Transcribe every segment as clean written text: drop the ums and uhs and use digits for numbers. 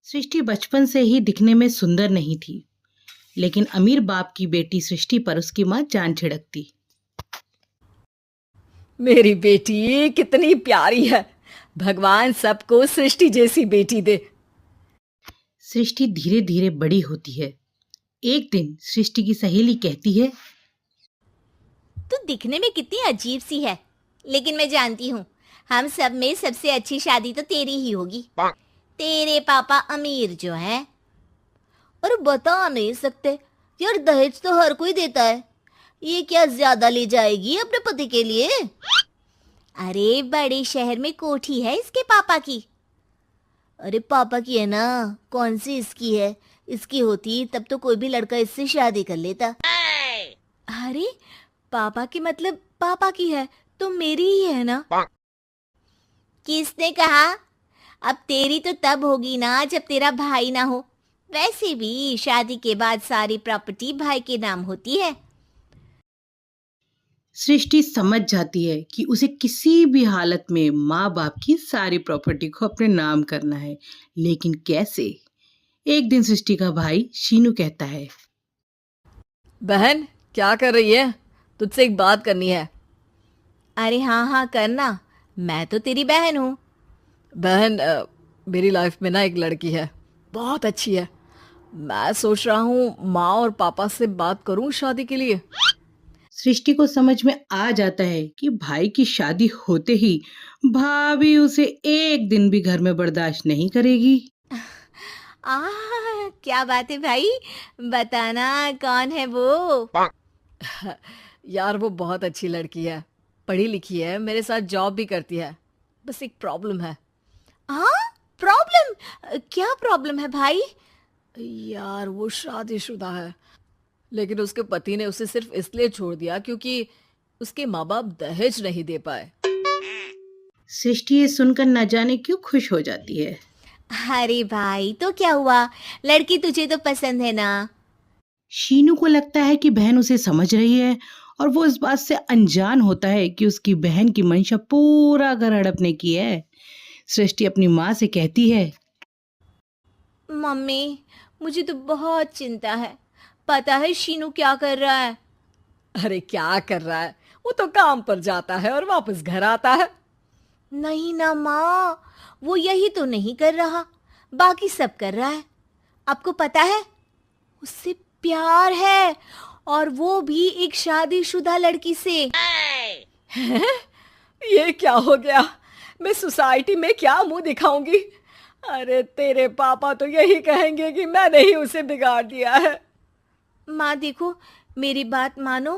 सृष्टि बचपन से ही दिखने में सुंदर नहीं थी, लेकिन अमीर बाप की बेटी सृष्टि पर उसकी माँ जान छिड़कती। मेरी बेटी कितनी प्यारी है। भगवान सबको सृष्टि जैसी बेटी दे। सृष्टि धीरे धीरे बड़ी होती है। एक दिन सृष्टि की सहेली कहती है, तू दिखने में कितनी अजीब सी है, लेकिन मैं जानती हूँ हम सब में सबसे अच्छी शादी तो तेरी ही होगी। तेरे पापा अमीर जो हैं। और बता नहीं सकते यार, दहेज तो हर कोई देता है। ये क्या ज्यादा ले जाएगी अपने पति के लिए? अरे बड़े शहर में कोठी है इसके पापा की। अरे पापा की है ना, कौन सी इसकी है? इसकी होती तब तो कोई भी लड़का इससे शादी कर लेता। अरे पापा की मतलब पापा की है तो मेरी ही है ना? किसने कहा? अब तेरी तो तब होगी ना जब तेरा भाई ना हो। वैसे भी शादी के बाद सारी प्रॉपर्टी भाई के नाम होती है। सृष्टि समझ जाती है कि उसे किसी भी हालत में माँ बाप की सारी प्रॉपर्टी को अपने नाम करना है, लेकिन कैसे? एक दिन सृष्टि का भाई शीनू कहता है, बहन क्या कर रही है? तुझसे एक बात करनी है। अरे हाँ हाँ करना, मैं तो तेरी बहन हूँ। बहन मेरी लाइफ में ना एक लड़की है, बहुत अच्छी है। मैं सोच रहा हूँ माँ और पापा से बात करूँ शादी के लिए। सृष्टि को समझ में आ जाता है कि भाई की शादी होते ही भाभी उसे एक दिन भी घर में बर्दाश्त नहीं करेगी। आ क्या बात है भाई, बताना कौन है वो? यार वो बहुत अच्छी लड़की है, पढ़ी लिखी है, मेरे साथ जॉब भी करती है। बस एक प्रॉब्लम है। हाँ प्रॉब्लम? क्या प्रॉब्लम है भाई? यार वो शादीशुदा है, लेकिन उसके पति ने उसे सिर्फ इसलिए छोड़ दिया क्योंकि उसके माँ बाप दहेज नहीं दे पाए। सृष्टि ये सुनकर न जाने क्यों खुश हो जाती है। अरे भाई तो क्या हुआ, लड़की तुझे तो पसंद है ना? शीनू को लगता है कि बहन उसे समझ रही है और वो इस बात से अनजान होता है कि उसकी बहन की मंशा पूरा घर हड़पने की है। सृष्टि अपनी माँ से कहती है, मम्मी मुझे तो बहुत चिंता है। पता है शीनू क्या कर रहा है? अरे क्या कर रहा है? वो तो काम पर जाता है और वापस घर आता है। नहीं ना माँ, वो यही तो नहीं कर रहा, बाकी सब कर रहा है। आपको पता है उससे प्यार है, और वो भी एक शादीशुदा लड़की से। ये क्या हो गया? मैं सोसाइटी में क्या मुंह दिखाऊंगी? अरे तेरे पापा तो यही कहेंगे कि मैंने ही उसे बिगाड़ दिया है। माँ देखो, मेरी बात मानो,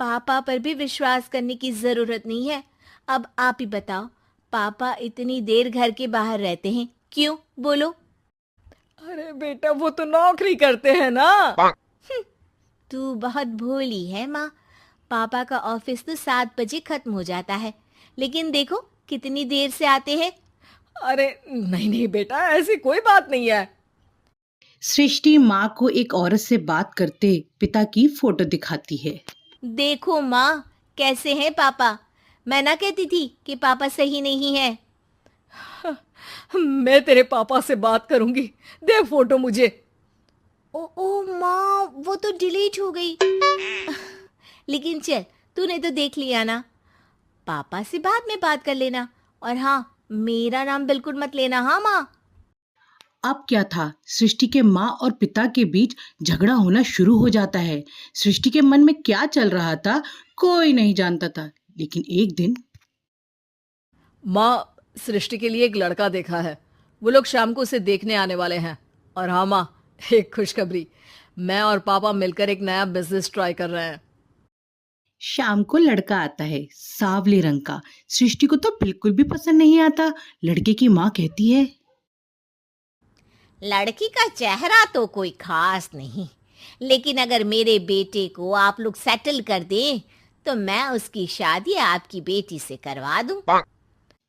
पापा पर भी विश्वास करने की जरूरत नहीं है। अब आप ही बताओ, पापा इतनी देर घर के बाहर रहते हैं क्यों, बोलो? अरे बेटा वो तो नौकरी करते हैं ना। तू बहुत भोली है माँ। पापा का ऑफिस तो 7 बजे खत्म हो जाता है, लेकिन देखो कितनी देर से आते हैं। अरे नहीं नहीं बेटा, ऐसी कोई बात नहीं है। सृष्टि माँ को एक औरत से बात करते पिता की फोटो दिखाती है। देखो माँ, कैसे हैं पापा? मैं ना कहती थी कि पापा सही नहीं है। मैं तेरे पापा से बात करूंगी, दे फोटो मुझे। ओ माँ, वो तो डिलीट हो गई। लेकिन चल, तूने तो देख लिया ना। पापा से बाद में बात कर लेना, और हाँ, मेरा नाम बिल्कुल मत लेना, हाँ माँ? अब क्या था, सृष्टि के माँ और पिता के बीच झगड़ा होना शुरू हो जाता है। सृष्टि के मन में क्या चल रहा था कोई नहीं जानता था, लेकिन एक दिन माँ, सृष्टि के लिए एक लड़का देखा है, वो लोग शाम को उसे देखने आने वाले हैं। और हाँ माँ, एक खुशखबरी, मैं और पापा मिलकर एक नया बिजनेस ट्राई कर रहे हैं। शाम को लड़का आता है, सांवले रंग का। सृष्टि को तो बिल्कुल भी पसंद नहीं आता। लड़के की माँ कहती है, लड़की का चेहरा तो कोई खास नहीं, लेकिन अगर मेरे बेटे को आप लोग सेटल कर दें तो मैं उसकी शादी आपकी बेटी से करवा दूं।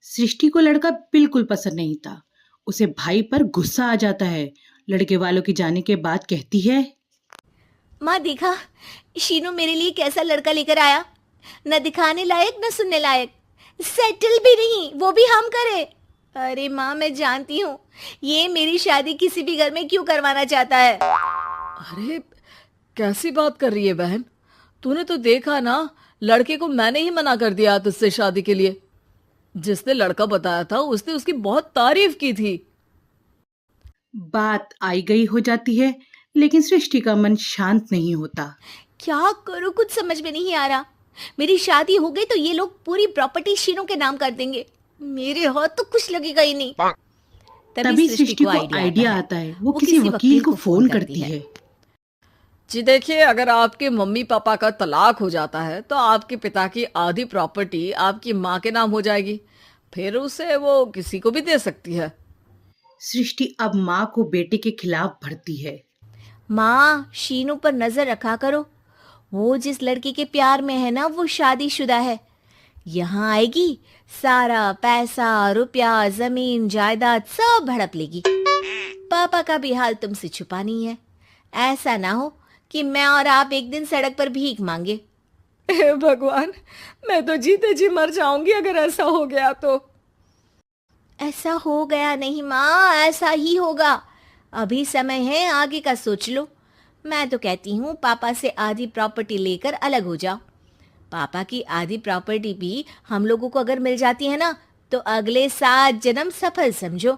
सृष्टि को लड़का बिल्कुल पसंद नहीं था। उसे भाई पर गुस्सा आ जाता है। लड़के वालों के जाने के बाद कहती है, माँ देखा, शीनू मेरे लिए कैसा लड़का लेकर आया, न दिखाने लायक न सुनने लायक, सेटल भी नहीं, वो भी हम करे। अरे माँ, मैं जानती हूँ ये मेरी शादी किसी भी घर में क्यों करवाना चाहता है। अरे कैसी बात कर रही है बहन? तूने तो देखा ना, लड़के को मैंने ही मना कर दिया तुझसे शादी के लिए। जिसने लड़का बताया था उसने उसकी बहुत तारीफ की थी। बात आई गई हो जाती है, लेकिन सृष्टि का मन शांत नहीं होता। क्या करूँ, कुछ समझ में नहीं आ रहा। मेरी शादी हो गई तो ये लोग पूरी प्रॉपर्टी शीनू के नाम कर देंगे। मेरे हाथ तो कुछ लगेगा ही नहीं। तभी सृष्टि को आइडिया आता है। वो किसी वकील को फोन करती है। जी देखिए, अगर आपके मम्मी पापा का तलाक हो जाता है तो आपके पिता की आधी प्रॉपर्टी आपकी माँ के नाम हो जाएगी। फिर उसे वो किसी को भी दे सकती है। सृष्टि अब माँ को बेटे के खिलाफ भरती है। माँ, शीनू पर नजर रखा करो। वो जिस लड़की के प्यार में है ना, वो शादीशुदा है। यहाँ आएगी, सारा पैसा, रुपया, जमीन, जायदाद सब हड़प लेगी। पापा का भी हाल तुमसे छुपा नहीं है। ऐसा ना हो कि मैं और आप एक दिन सड़क पर भीख मांगे। हे भगवान, मैं तो जीते जी मर जाऊंगी अगर ऐसा हो गया तो। ऐसा हो गया नहीं माँ, ऐसा ही होगा। अभी समय है, आगे का सोच लो। मैं तो कहती हूँ पापा से आधी प्रॉपर्टी लेकर अलग हो जाओ। पापा की आधी प्रॉपर्टी भी हम लोगों को अगर मिल जाती है ना, तो अगले 7 जन्म सफल समझो।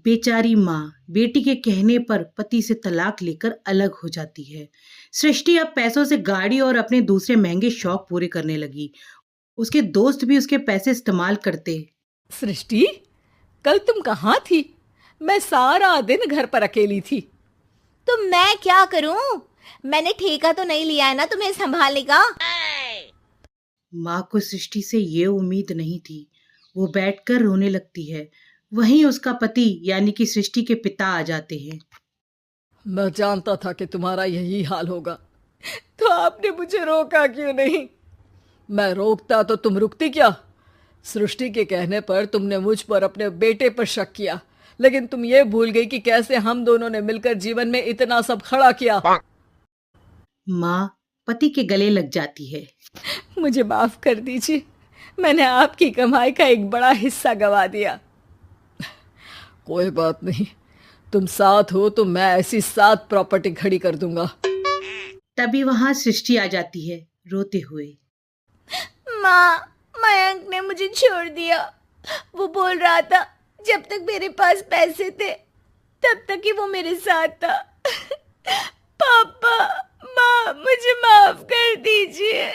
बेचारी माँ बेटी के कहने पर पति से तलाक लेकर अलग हो जाती है। सृष्टि अब पैसों से गाड़ी और अपने दूसरे महंगे शौक पूरे करने लगी। उसके दोस्त भी उसके पैसे इस्तेमाल करते। सृष्टि, कल तुम कहाँ थी? मैं सारा दिन घर पर अकेली थी। तो मैं क्या करूं? मैंने ठेका तो नहीं लिया है ना तुम्हें संभालने का। माँ को सृष्टि से ये उम्मीद नहीं थी। वो बैठकर रोने लगती है। वहीं उसका पति यानी कि सृष्टि के पिता आ जाते हैं। मैं जानता था कि तुम्हारा यही हाल होगा, तो आपने मुझे रोका क्यों नहीं? मैं रोकता तो तुम रुकती क्या? सृष्टि के कहने पर तुमने मुझ पर अपने बेटे पर शक किया, लेकिन तुम ये भूल गई कि कैसे हम दोनों ने मिलकर जीवन में इतना सब खड़ा किया। माँ पति के गले लग जाती है। मुझे माफ कर दीजिए, मैंने आपकी कमाई का एक बड़ा हिस्सा गवा दिया। कोई बात नहीं, तुम साथ हो तो मैं ऐसी 7 प्रॉपर्टी खड़ी कर दूंगा। तभी वहां सृष्टि आ जाती है रोते हुए। माँ, मयंक ने मुझे छोड़ दिया। वो बोल रहा था जब तक मेरे पास पैसे थे तब तक ही वो मेरे साथ था। पापा, माँ, मुझे माफ कर दीजिए।